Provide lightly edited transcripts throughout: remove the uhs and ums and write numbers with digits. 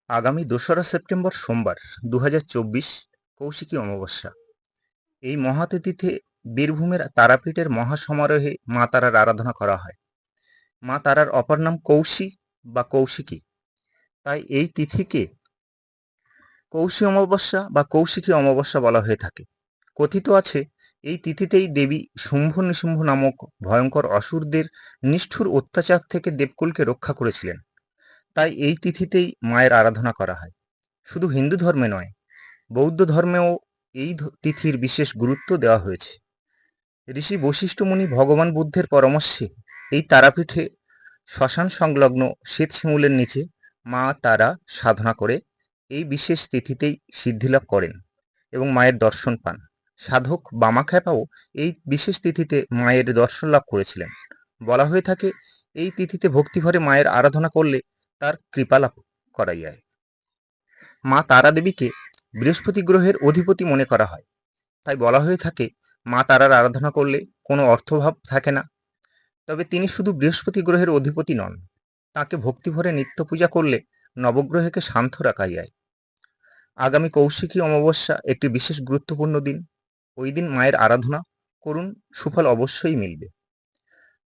আগামী ২রা সেপ্টেম্বর সোমবার ২০২৪ কৌশিকী অমাবস্যা। এই মহাতিথিতে বীরভূমের তারাপীঠের মহাসমারোহে মা তারার আরাধনা করা হয়। মা তারার অপর নাম কৌশী বা কৌশিকী। তাই এই তিথিকে কৌশী অমাবস্যা বা কৌশিকী অমাবস্যা বলা হয়ে থাকে। কথিত আছে এই তিথিতেই দেবী শুম্ভ নিশুম্ভ নামক ভয়ঙ্কর অসুরদের নিষ্ঠুর অত্যাচার থেকে দেবকুলকে রক্ষা করেছিলেন। তাই এই তিথিতেই মায়ের আরাধনা করা হয়। শুধু হিন্দু ধর্মে নয়, বৌদ্ধ ধর্মেও এই তিথির বিশেষ গুরুত্ব দেওয়া হয়েছে। ঋষি বশিষ্ঠ মুনি ভগবান বুদ্ধের পরামর্শে এই তারাপীঠে শ্মশান সংলগ্ন শ্বেত-শিমুলের নিচে মা তারা সাধনা করে এই বিশেষ তিথিতেই সিদ্ধিলাভ করেন এবং মায়ের দর্শন পান। সাধক বামাখ্যাপাও এই বিশেষ তিথিতে মায়ের দর্শন লাভ করেছিলেন। বলা হয়ে থাকে এই তিথিতে ভক্তিভরে মায়ের আরাধনা করলে তার কৃপা লাভ করা যায়। মা তারা দেবীকে বৃহস্পতি গ্রহের অধিপতি মনে করা হয়। তাই বলা হয়ে থাকে মা তারার আরাধনা করলে কোনো অর্থভাব থাকে না। তবে তিনি শুধু বৃহস্পতি গ্রহের অধিপতি নন, তাকে ভক্তিভরে নিত্য পূজা করলে নবগ্রহকে শান্ত রাখা যায়। আগামী কৌশিকী অমাবস্যা একটি বিশেষ গুরুত্বপূর্ণ দিন। ওই দিন মায়ের আরাধনা করুন, সুফল অবশ্যই মিলবে।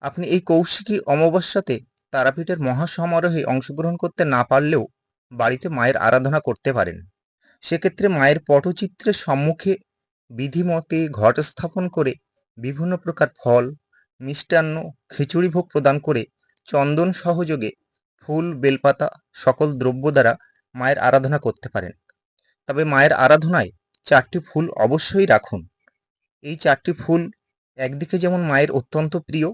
আপনি এই কৌশিকী অমাবস্যাতে তারাপীঠের মহাসমারোহে অংশগ্রহণ করতে না পারলেও বাড়িতে মায়ের আরাধনা করতে পারেন। সেক্ষেত্রে মায়ের পটচিত্রের সম্মুখে বিধিমতে ঘট স্থাপন করে বিভিন্ন প্রকার ফল, মিষ্টান্ন, খিচুড়ি ভোগ প্রদান করে চন্দন সহযোগে ফুল, বেলপাতা সকল দ্রব্য দ্বারা মায়ের আরাধনা করতে পারেন। তবে মায়ের আরাধনায় ৪টি ফুল অবশ্যই রাখুন। এই ৪টি ফুল একদিকে যেমন মায়ের অত্যন্ত প্রিয়,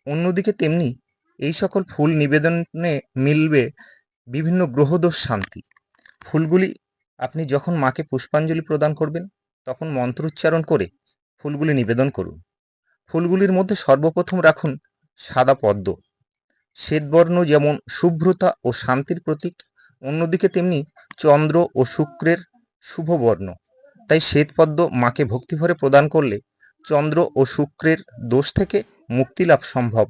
অন্যদিকে তেমনি এই সকল ফুল নিবেদনে মিলবে বিভিন্ন গ্রহদোষ শান্তি। ফুলগুলি আপনি যখন মাকে পুষ্পাঞ্জলি প্রদান করবেন তখন মন্ত্রোচ্চারণ করে ফুলগুলি নিবেদন করুন। ফুলগুলির মধ্যে সর্বপ্রথম রাখুন সাদা পদ্ম। শ্বেতবর্ণ যেমন শুভ্রতা ও শান্তির প্রতীক, অন্যদিকে তেমনি চন্দ্র ও শুক্রের শুভ বর্ণ। তাই শ্বেতপদ্ম মাকে ভক্তিভরে প্রদান করলে চন্দ্র ও শুক্রের দোষ থেকে মুক্তি লাভ সম্ভব।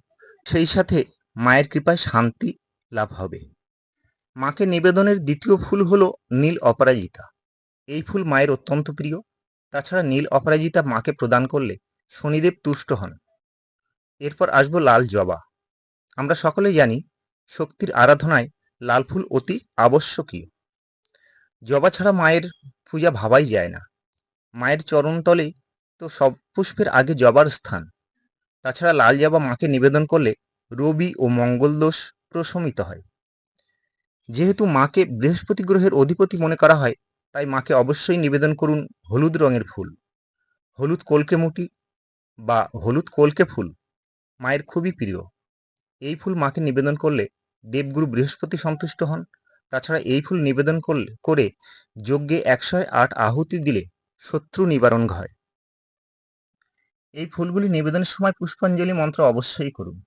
সেই সাথে মায়ের কৃপায় শান্তি লাভ হবে। মাকে নিবেদনের দ্বিতীয় ফুল হলো নীল অপরাজিতা। এই ফুল মায়ের অত্যন্ত প্রিয়। তাছাড়া নীল অপরাজিতা মাকে প্রদান করলে শনিদেব তুষ্ট হন। এরপর আসবো লাল জবা। আমরা সকলেই জানি শক্তির আরাধনায় লাল ফুল অতি আবশ্যকীয়। জবা ছাড়া মায়ের পূজা ভাবাই যায় না। মায়ের চরণতলে তো সব পুষ্পের আগে জবার স্থান। তাছাড়া লাল জবা মাকে নিবেদন করলে রবি ও মঙ্গল দোষ প্রশমিত হয়। যেহেতু মাকে বৃহস্পতি গ্রহের অধিপতি মনে করা হয়, তাই মাকে অবশ্যই নিবেদন করুন হলুদ রঙের ফুল। হলুদ কলকেমুটি বা হলুদ কলকে ফুল মায়ের খুবই প্রিয়। এই ফুল মাকে নিবেদন করলে দেবগুরু বৃহস্পতি সন্তুষ্ট হন। তাছাড়া এই ফুল নিবেদন করে যজ্ঞে ১০৮ আহুতি দিলে শত্রু নিবারণ হয়। এই ফুলগুলি নিবেদনের সময় পুষ্পাঞ্জলি মন্ত্র অবশ্যই করুন।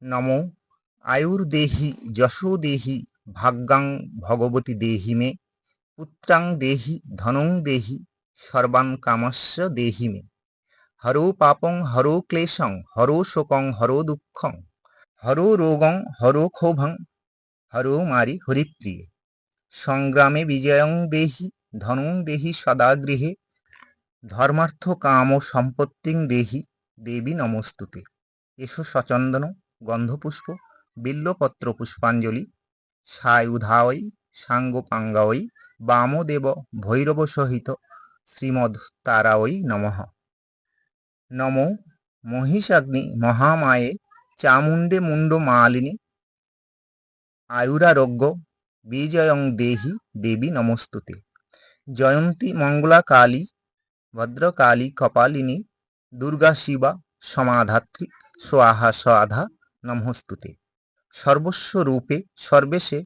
নমো আয়ুর্দেহি যশো দেহি ভাগ্যাং ভগবতী দেহি মে পুত্রাং দেহি ধনং দেহি সর্বান কামস্য দেহি মে হরো পাপং হরো ক্লেশং হরো শোকং হরো দুঃখং হরো রোগং হরো ক্ষোভং হরো মারি হরিপ্রিয়ে সংগ্রামে বিজয়ং দেহি ধনং দেহি সদা গৃহে ধর্মার্থ কাম সম্পত্তিং দেহি দেবী নমস্তুতে। এসো সচন্দন গন্ধপুষ্প বিল্বপত্র পুষ্পাঞ্জলি সায়ুধাঐ সাঙ্গোপাঙ্গাঐ বামদেব ভৈরব সহিত শ্রীমদ্ তারাঐ নমঃ। নমো মহিষাগ্নি মহামায়ে চামুণ্ডে মুণ্ড মালিনী আয়ুরারোগ্য বিজয়ং দেহি দেবী নমস্তুতে। জয়ন্তী মঙ্গলা কালী ভদ্রকালী কপালিনী দুর্গা শিবা সমাধাত্রী স্বাহা স্বাধা নমস্তুতে। সর্বস্ব রূপে সর্বেশে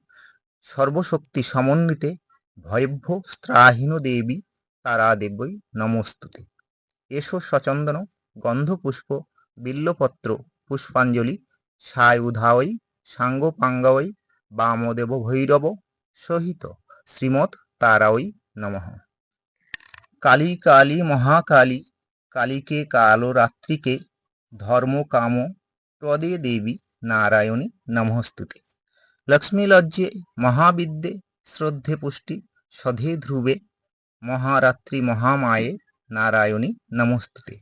সর্বশক্তি সমন্বিতে ভয়ভ্য স্ত্রাহীন দেবী তারা দেবৈ নমস্তুতে। এসো সচন্দন গন্ধপুষ্প বিল্বপত্র পুষ্পাঞ্জলি সায়ুধাঐ সাঙ্গোপাঙ্গাঐ বামদেব ভৈরব সহিত শ্রীমৎ তারাঐ নমঃ। কালী কালী মহাকালী কালীকে কালরাত্রিকে ধর্ম কাম প্রদে দেবী নারায়ণী নমস্তুতে। लक्ष्मी लज्जे महाविद्ये श्रद्धे पुष्टि सधे ध्रुवे महारात्रि महामाये नारायणी नमोस्तुते।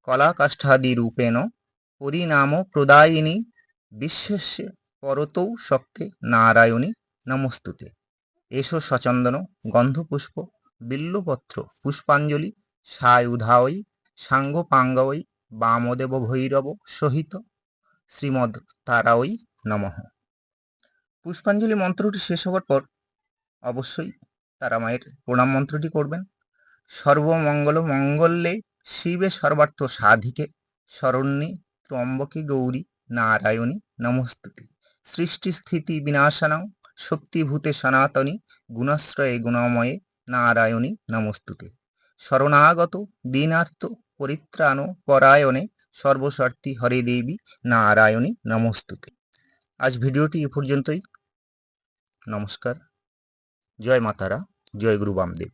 कलाकाष्ठादिरूपेण परिणाम प्रदायिनी विश्वस्य परतौ शक्ते नारायणी नमोस्तुते। एषो सचन्दन गन्धपुष्प बिल्वपत्र पुष्पाञ्जलि सायुधायै साङ्गोपाङ्गवै वामदेव भैरव सहित শ্রীমদ তারাই নমঃ। পুষ্পাঞ্জলি মন্ত্রটি শেষ হওয়ার পর অবশ্যই তারা মায়ের প্রণাম মন্ত্রটি করবেন। সর্বমঙ্গল মঙ্গলে শিবে সর্বার্থ সাধিকে শরণ্যে ত্র্যম্বকে গৌরী নারায়ণী নমস্তুতে। সৃষ্টি স্থিতি বিনাশানাং শক্তিভূতে সনাতনী গুণাশ্রয়ে গুণময়ে নারায়ণী নমস্তুতে। শরণাগত দীনার্থ পরিত্রাণ পরায়ণে সর্বস্বার্থী হরে দেবী নারায়ণী নমস্তুতে। আজ ভিডিওটি এ পর্যন্তই। নমস্কার। জয় মাতারা, জয় গুরু বামদেব।